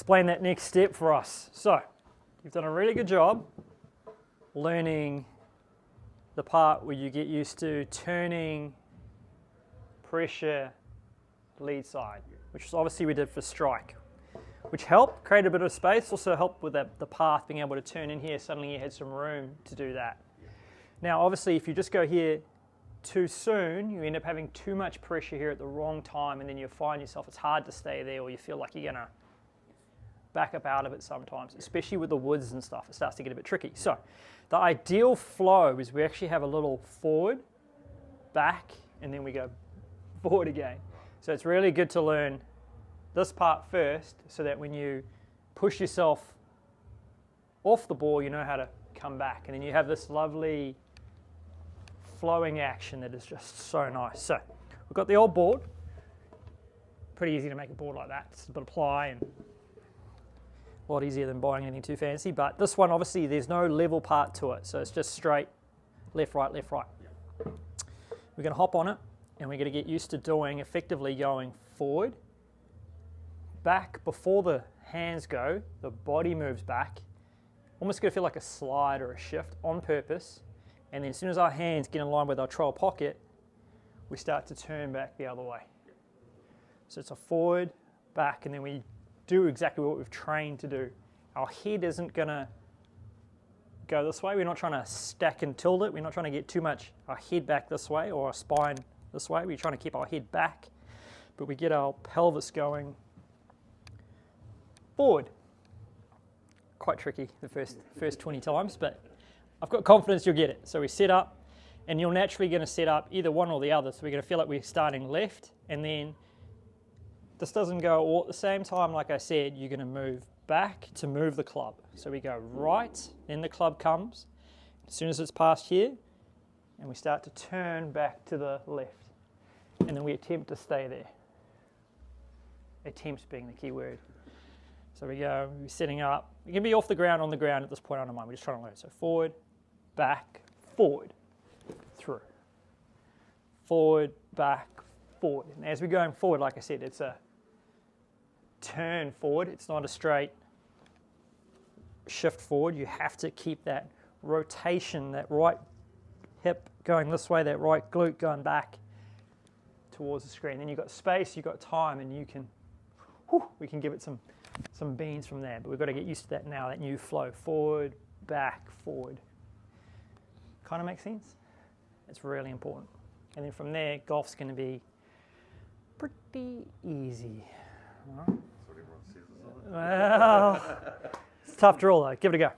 explain that next step for us. So, you've done a really good job learning the part where you get used to turning pressure lead side, which is obviously we did for strike, which helped create a bit of space, also helped with the path being able to turn in here. Suddenly you had some room to do that. Now obviously if you just go here too soon, you end up having too much pressure here at the wrong time, and then you find yourself it's hard to stay there, or you feel like you're gonna back up out of it sometimes, especially with the woods and stuff. It starts to get a bit tricky. So the ideal flow is we actually have a little forward, back, and then we go forward again. So it's really good to learn this part first, so that when you push yourself off the ball, you know how to come back, and then you have this lovely flowing action that is just so nice. So we've got the old board. Pretty easy to make a board like that. Just a bit of ply and a lot easier than buying anything too fancy. But this one, obviously, there's no level part to it, so it's just straight left, right, left, right. We're going to hop on it, and we're going to get used to doing effectively going forward, back before the hands go. The body moves back. Almost going to feel like a slide or a shift on purpose. And then as soon as our hands get in line with our trowel pocket, we start to turn back the other way. So it's a forward, back, and then we do exactly what we've trained to do. Our head isn't going to go this way. We're not trying to stack and tilt it. We're not trying to get too much our head back this way or our spine this way. We're trying to keep our head back, but we get our pelvis going forward. Quite tricky the first 20 times, but I've got confidence you'll get it. So we set up, and you're naturally going to set up either one or the other. So we're going to feel like we're starting left, and then this doesn't go all at the same time. Like I said, you're going to move back to move the club. So we go right, then the club comes. As soon as it's past here, and we start to turn back to the left. And then we attempt to stay there. Attempts being the key word. So we go, we're setting up. You can be off the ground, on the ground at this point, I don't mind. We're just trying to learn. So forward, back, forward, through. Forward, back, forward. And as we're going forward, like I said, it's a turn forward. It's not a straight shift forward. You have to keep that rotation, that right hip going this way, that right glute going back towards the screen. Then you've got space, you've got time, and you can, we can give it some beans from there. But we've got to get used to that now, that new flow. Forward, back, forward. Kind of makes sense? It's really important. And then from there, golf's going to be pretty easy. Well, it's a tough draw though. Give it a go.